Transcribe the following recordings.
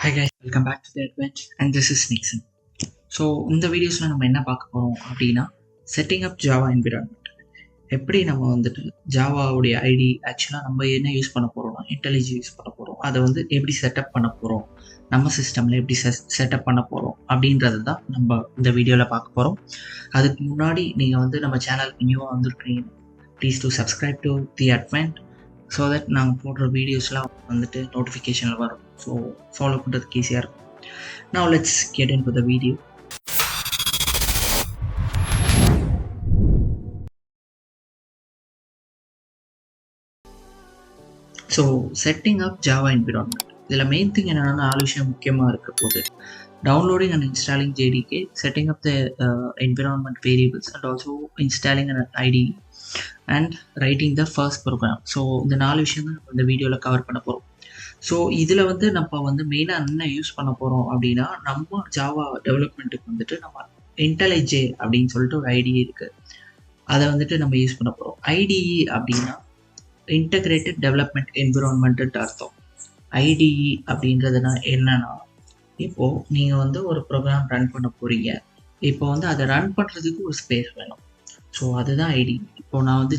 Hi guys, welcome back to the Adventure and this is Nixon. So இந்த வீடியோஸில் நம்ம என்ன பார்க்க போகிறோம் அப்படின்னா செட்டிங் அப் ஜாவா என்விரான்மெண்ட். எப்படி நம்ம வந்துட்டு ஜாவாவுடைய ஐடி ஆக்சுவலாக நம்ம என்ன யூஸ் பண்ண போகிறோம்னா இன்டெலிஜி யூஸ் பண்ண போகிறோம். அதை வந்து எப்படி செட்டப் பண்ண போகிறோம், நம்ம சிஸ்டமில் எப்படி செட்டப் பண்ண போகிறோம் அப்படின்றது தான் நம்ம இந்த வீடியோவில் பார்க்க போகிறோம். அதுக்கு முன்னாடி நீங்கள் வந்து நம்ம சேனலுக்கு நியூவாக வந்திருக்கீங்க, please to subscribe to the advent so that நாங்கள் போடுற வீடியோஸ்லாம் வந்துட்டு நோட்டிஃபிகேஷனில் வரும். ஸோ ஃபாலோ பண்ணுறதுக்கு ஈஸியாக இருக்கும். Now let's get into the video. So setting up Java environment, இதில் மெயின் திங் என்னென்னா 4 விஷயம் முக்கியமாக இருக்க போது: downloading and installing JDK, setting up the environment variables and also installing an IDE and writing the first program. So இந்த 4 விஷயம் தான் இந்த வீடியோவில் கவர் பண்ண போகிறோம். ஸோ இதில் வந்து நம்ம வந்து மெயினாக என்ன யூஸ் பண்ண போகிறோம் அப்படின்னா, நம்ம ஜாவா டெவலப்மெண்ட்டுக்கு வந்துட்டு நம்ம இன்டெலிஜே அப்படின்னு சொல்லிட்டு ஒரு ஐடிஇ இருக்குது, அதை வந்துட்டு நம்ம யூஸ் பண்ண போகிறோம். ஐடிஇ அப்படின்னா இன்டகிரேட்டட் டெவலப்மெண்ட் என்விரான்மெண்ட்டு அர்த்தம். ஐடிஇ அப்படின்றதுனா என்னன்னா, இப்போது நீங்கள் வந்து ஒரு ப்ரோக்ராம் ரன் பண்ண போகிறீங்க, இப்போ வந்து அதை ரன் பண்ணுறதுக்கு ஒரு ஸ்பேஸ் வேணும். ஸோ அதுதான் ஐடிஇ. இப்போது நான் வந்து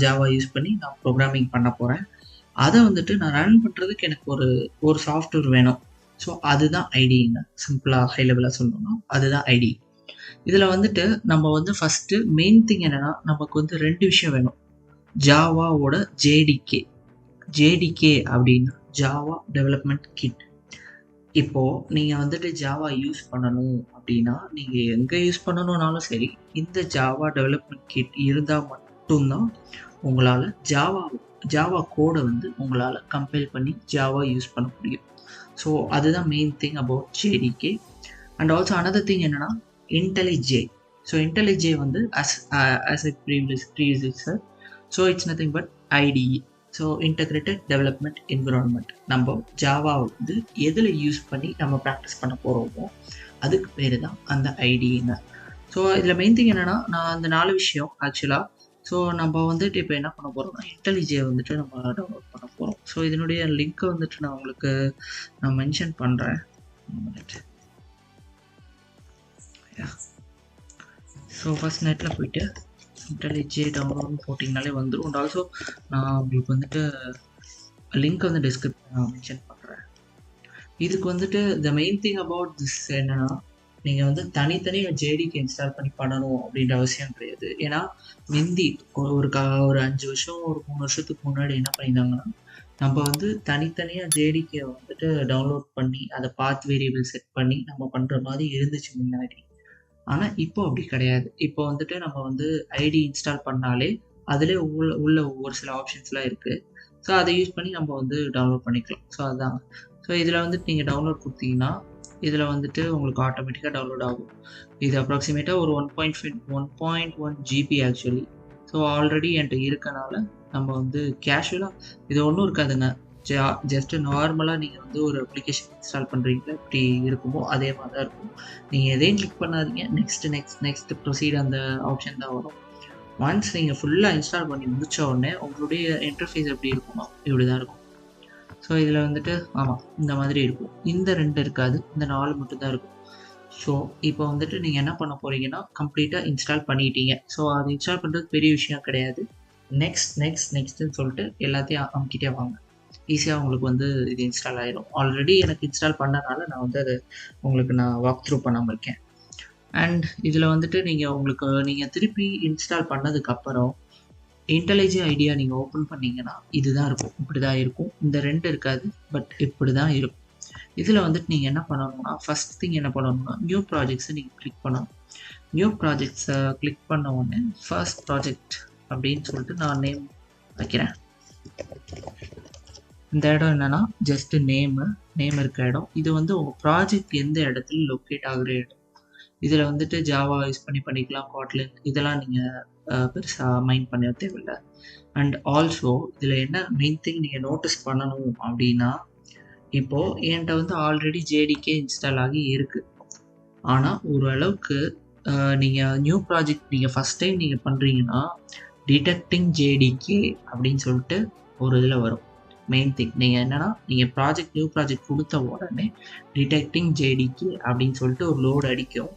ஜாவா யூஸ் பண்ணி நான் ப்ரோக்ராமிங் பண்ண போகிறேன், அதை வந்துட்டு நான் ரன் பண்ணுறதுக்கு எனக்கு ஒரு சாஃப்ட்வேர் வேணும். ஸோ அதுதான் ஐடிங்க. சிம்பிளாக ஹை லெவலாக சொல்லணும்னா அதுதான் ஐடி. இதில் வந்துட்டு நம்ம வந்து ஃபஸ்ட்டு மெயின் திங் என்னென்னா, நமக்கு வந்து 2 விஷயம் வேணும். ஜாவாவோட ஜேடிகே அப்படின்னா ஜாவா டெவலப்மெண்ட் கிட். இப்போது நீங்கள் வந்துட்டு ஜாவா யூஸ் பண்ணணும் அப்படின்னா, நீங்கள் எங்கே யூஸ் பண்ணணுன்னாலும் சரி, இந்த ஜாவா டெவலப்மெண்ட் கிட் இருந்தால் மட்டும்தான் உங்களால் ஜாவா கோடை வந்து உங்களால் கம்பைல் பண்ணி ஜாவா யூஸ் பண்ண முடியும். ஸோ அதுதான் main thing about JDK. And also another thing என்னென்னா இன்டெலிஜே. ஸோ இன்டெலிஜே வந்து as a predecessor, so it's nothing but IDE. So integrated development environment. நம்ம ஜாவா வந்து எதில் யூஸ் பண்ணி நம்ம ப்ராக்டிஸ் பண்ண போகிறோமோ அதுக்கு பேர் தான் அந்த ஐடிங்க. ஸோ இதில் மெயின் திங் என்னென்னா, நான் அந்த 4 விஷயம் ஆக்சுவலாக. ஸோ நம்ம வந்துட்டு இப்போ என்ன பண்ண போகிறோம்னா இன்டெலிஜே வந்துட்டு நம்ம டவுன்லோட் பண்ண போகிறோம். ஸோ இதனுடைய லிங்க்கை வந்துட்டு நான் உங்களுக்கு மென்ஷன் பண்ணுறேன். ஸோ ஃபஸ்ட் நெட்டில் போயிட்டு இன்டெலிஜே டவுன்லோட்னு போட்டிங்கனாலே வந்துடும். அண்ட் ஆல்சோ நான் உங்களுக்கு வந்துட்டு லிங்க் வந்து டிஸ்கிரிப்ஷன் மென்ஷன் பண்ணுறேன். இதுக்கு வந்துட்டு the main thing about this என்னென்னா, நீங்கள் வந்து தனித்தனியாக JDK இன்ஸ்டால் பண்ணி பண்ணணும் அப்படின்ற அவசியம் கிடையாது. ஏன்னா முந்தி ஒரு 5 வருஷம் ஒரு 3 வருஷத்துக்கு முன்னாடி என்ன பண்ணியிருந்தாங்கன்னா, நம்ம வந்து தனித்தனியாக JDK வந்துட்டு டவுன்லோட் பண்ணி அதை பாத் வேரியபிள் செட் பண்ணி நம்ம பண்ணுற மாதிரி இருந்துச்சு முன்னாடி. ஆனால் இப்போ அப்படி கிடையாது. இப்போ வந்துட்டு நம்ம வந்து ஐடி இன்ஸ்டால் பண்ணாலே அதிலே உள்ள ஒரு சில ஆப்ஷன்ஸ்லாம் இருக்குது. ஸோ அதை யூஸ் பண்ணி நம்ம வந்து டவுன்லோட் பண்ணிக்கலாம். ஸோ அதுதான். ஸோ இதில் வந்துட்டு நீங்கள் டவுன்லோட் கொடுத்தீங்கன்னா இதில் வந்துட்டு உங்களுக்கு ஆட்டோமேட்டிக்காக டவுன்லோட் ஆகும். இது அப்ராக்சிமேட்டாக ஒரு 1.1 GB ஆக்சுவலி. ஸோ ஆல்ரெடி என்கிட்ட இருக்கனால நம்ம வந்து கேஷுவலாக இது ஒன்றும் இருக்காதுங்க. ஜஸ்ட்டு நார்மலாக நீங்கள் வந்து ஒரு அப்ளிகேஷன் இன்ஸ்டால் பண்ணுறீங்களா இப்படி இருக்குமோ அதே மாதிரி தான் இருக்கும். நீங்கள் எதையும் கிளிக் பண்ணாதீங்க, நெக்ஸ்ட் ப்ரொசீட் அந்த ஆப்ஷன் தான் வரும். ஒன்ஸ் நீங்கள் ஃபுல்லாக இன்ஸ்டால் பண்ணி முடித்த உடனே உங்களுடைய இன்டர்ஃபேஸ் எப்படி இருக்குமோ இப்படி தான் இருக்கும். ஸோ இதில் வந்துட்டு ஆமாம் இந்த மாதிரி இருக்கும். இந்த 2 இருக்காது, இந்த 4 மட்டும்தான் இருக்கும். ஸோ இப்போ வந்துட்டு நீங்கள் என்ன பண்ண போகிறீங்கன்னா, கம்ப்ளீட்டாக இன்ஸ்டால் பண்ணிட்டீங்க. ஸோ அது இன்ஸ்டால் பண்ணுறது பெரிய விஷயம் கிடையாது. நெக்ஸ்ட்னு சொல்லிட்டு எல்லாத்தையும் அமுக்கிட்டே வாங்க. ஈஸியாக உங்களுக்கு வந்து இது இன்ஸ்டால் ஆகிடும். ஆல்ரெடி எனக்கு இன்ஸ்டால் பண்ணனால நான் வந்து அதை உங்களுக்கு நான் வாக் த்ரூ பண்ணாமல் இருக்கேன். அண்ட் இதில் வந்துட்டு நீங்கள் திருப்பி இன்ஸ்டால் பண்ணதுக்கப்புறம் இன்டெலிஜே ஐடியா நீங்கள் ஓப்பன் பண்ணிங்கன்னா இதுதான் இருக்கும், இப்படி தான் இருக்கும். இந்த 2 இருக்காது, பட் இப்படி தான் இருக்கும். இதில் வந்துட்டு நீங்கள் என்ன பண்ணணும்னா, ஃபஸ்ட் திங் என்ன பண்ணணும்னா நியூ ப்ராஜெக்ட்ஸை நீங்கள் கிளிக் பண்ணணும். நியூ ப்ராஜெக்ட்ஸை கிளிக் பண்ண உடனே ஃபர்ஸ்ட் ப்ராஜெக்ட் அப்படின்னு சொல்லிட்டு நான் நேம் வைக்கிறேன். இந்த இடம் என்னென்னா ஜஸ்ட்டு நேம் இருக்க இடம். இது வந்து உங்கள் ப்ராஜெக்ட் எந்த இடத்துல லொக்கேட் ஆகுற இடம். இதில் வந்துட்டு ஜாவா யூஸ் பண்ணிக்கலாம், காட்லின் இதெல்லாம் நீங்கள் பெருசாக மைண்ட் பண்ண தேவையில்லை. அண்ட் ஆல்சோ இதில் என்ன மெயின் திங் நீங்கள் நோட்டீஸ் பண்ணணும் அப்படின்னா, இப்போது என்கிட்ட வந்து ஆல்ரெடி JDK இன்ஸ்டால் ஆகி இருக்குது. ஆனால் ஓரளவுக்கு நீங்கள் நியூ ப்ராஜெக்ட் நீங்கள் ஃபஸ்ட் டைம் நீங்கள் பண்ணுறீங்கன்னா டிடெக்டிங் JDK அப்படின்னு சொல்லிட்டு ஒரு இதில் வரும். Main thing. நீங்கள் என்னன்னா நீங்கள் நியூ ப்ராஜெக்ட் கொடுத்த உடனே டிடெக்டிங் ஜேடிக்கு அப்படின்னு சொல்லிட்டு ஒரு லோடு அடிக்கும்.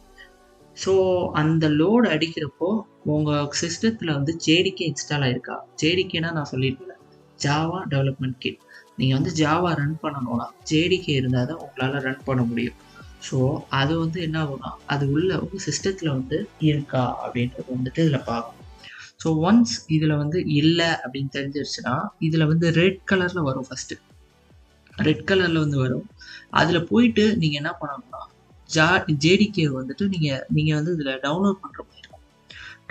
ஸோ அந்த லோடு அடிக்கிறப்போ உங்கள் சிஸ்டத்தில் வந்து ஜேடிகே இன்ஸ்டால் ஆயிருக்கா? ஜேடிகேனா நான் சொல்லியிருக்கேன், ஜாவா டெவலப்மெண்ட் கிட். நீங்கள் வந்து ஜாவா ரன் பண்ணணும்னா ஜேடிகே இருந்தால் தான் உங்களால் ரன் பண்ண முடியும். ஸோ அது வந்து என்ன ஆகும்னா அது உள்ள உங்கள் சிஸ்டத்தில் வந்து இருக்கா அப்படின்றது வந்துட்டு இதில் பார்க்கணும். ஸோ ஒன்ஸ் இதில் வந்து இல்லை அப்படின்னு தெரிஞ்சிருச்சுன்னா இதில் வந்து ரெட் கலரில் வரும். ஃபஸ்ட்டு ரெட் கலரில் வந்து வரும். அதில் போயிட்டு நீங்கள் என்ன பண்ணணும்னா ஜேடிகே வந்துட்டு நீங்கள் வந்து இதில் டவுன்லோட் பண்ணுற மாதிரி இருக்கும்.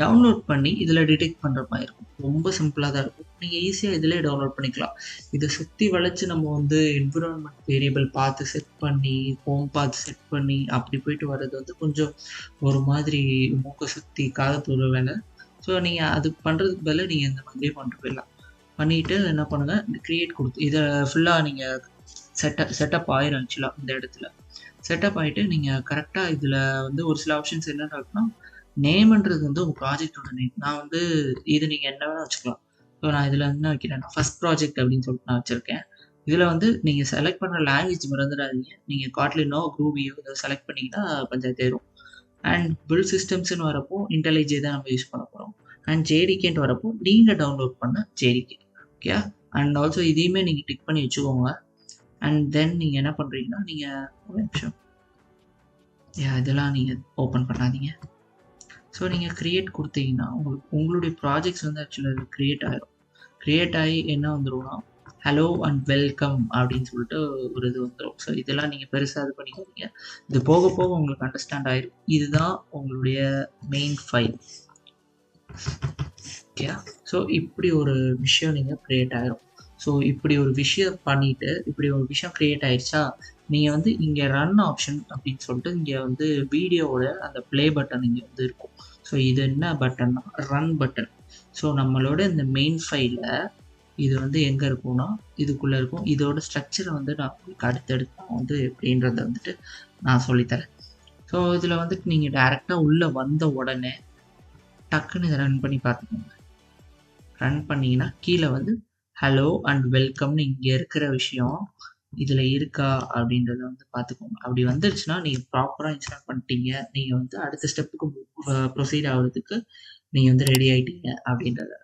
டவுன்லோட் பண்ணி இதில் டிடெக்ட் பண்ணுற மாதிரி இருக்கும். ரொம்ப சிம்பிளாக தான் இருக்கும். நீங்கள் ஈஸியாக இதிலே டவுன்லோட் பண்ணிக்கலாம். இதை சுற்றி வளைச்சு நம்ம வந்து என்விரான்மெண்ட் வேரியபிள் பார்த்து செட் பண்ணி, ஹோம் பார்த்து செட் பண்ணி அப்படி போயிட்டு வர்றது வந்து கொஞ்சம் ஒரு மாதிரி மூக்கை சுற்றி காதத்தோட வேலை. ஸோ நீங்கள் அது பண்ணுறதுக்கு பதிலாக நீங்கள் இந்த மாதிரியே பண்ணிட்டு போயிடலாம். பண்ணிவிட்டு என்ன பண்ணுங்கள், இந்த க்ரியேட் கொடுத்து இதை ஃபுல்லாக நீங்கள் செட்டப் ஆயிரும். ஆக்சுவலாக இந்த இடத்துல செட்டப் ஆகிட்டு நீங்கள் கரெக்டாக இதில் வந்து ஒரு சில ஆப்ஷன்ஸ் என்னென்ன இருக்குன்னா, நேம்ன்றது வந்து உங்கள் ப்ராஜெக்டோட நேம். நான் வந்து இது நீங்கள் என்ன வேணால் வச்சுக்கலாம். ஸோ நான் இதில் என்ன வைக்கிறேன்னா ஃபஸ்ட் ப்ராஜெக்ட் அப்படின்னு சொல்லிட்டு நான் வச்சுருக்கேன். இதில் வந்து நீங்கள் செலக்ட் பண்ணுற லாங்குவேஜ் மறந்துடாதீங்க. நீங்கள் காட்லினோ குரூபியோ இதை செலக்ட் பண்ணிங்கன்னா பஞ்சாயத்து ஆயிரும். அண்ட் பில்ட் சிஸ்டம்ஸ்னு வரப்போ இன்டெலிஜே தான் நம்ம யூஸ் பண்ண போகிறோம். அண்ட் ஜேடிகேன்ட்டு வரப்போ நீங்கள் டவுன்லோட் பண்ண ஜேடிகே. ஓகே. அண்ட் ஆல்சோ இதையுமே நீங்கள் டிக் பண்ணி வச்சுக்கோங்க. அண்ட் தென் நீங்கள் என்ன பண்ணுறீங்கன்னா நீங்கள் ஒரு நிமிஷம் இதெல்லாம் நீங்கள் ஓப்பன் பண்ணாதீங்க. ஸோ நீங்கள் க்ரியேட் கொடுத்தீங்கன்னா உங்களுடைய ப்ராஜெக்ட்ஸ் வந்து ஆக்சுவலாக க்ரியேட் ஆகிடும். க்ரியேட் ஆகி என்ன வந்துடும்னா ஹலோ அண்ட் வெல்கம் அப்படின்னு சொல்லிட்டு ஒரு இது வந்துடும். ஸோ இதெல்லாம் நீங்கள் பெருசாக இது பண்ணிக்காதீங்க. இது போக போக உங்களுக்கு அண்டர்ஸ்டாண்ட் ஆகிடும். இதுதான் உங்களுடைய மெயின் ஃபைல். ஓகே. ஸோ இப்படி ஒரு விஷயம் நீங்கள் க்ரியேட் ஆகிடும். ஸோ இப்படி ஒரு விஷயம் பண்ணிவிட்டு இப்படி ஒரு விஷயம் க்ரியேட் ஆகிடுச்சா, நீங்கள் வந்து இங்கே ரன் ஆப்ஷன் அப்படின்னு சொல்லிட்டு இங்கே வந்து வீடியோவோட அந்த ப்ளே பட்டன் இங்கே வந்து இருக்கும். ஸோ இது என்ன பட்டன்னா ரன் பட்டன். ஸோ நம்மளோட இந்த மெயின் ஃபைலில் இது வந்து எங்கே இருக்கும்னா இதுக்குள்ளே இருக்கும். இதோட ஸ்ட்ரக்சரை வந்து நான் உங்களுக்கு அடுத்தடுத்து வந்து எப்படின்றத வந்துட்டு நான் சொல்லித்தரேன். ஸோ இதில் வந்துட்டு நீங்கள் டைரெக்டாக உள்ளே வந்த உடனே டக்குன்னு இதை ரன் பண்ணி பார்த்துக்கோங்க. ரன் பண்ணிங்கன்னா கீழே வந்து ஹலோ அண்ட் வெல்கம்னு இங்கே இருக்கிற விஷயம் இதில் இருக்கா அப்படின்றத வந்து பார்த்துக்கோங்க. அப்படி வந்துருச்சுன்னா நீங்கள் ப்ராப்பராக இன்ஸ்டால் பண்ணிட்டீங்க, நீங்கள் வந்து அடுத்த ஸ்டெப்புக்கு ப்ரொசீட் ஆகிறதுக்கு நீங்கள் வந்து ரெடி ஆகிட்டீங்க அப்படின்றத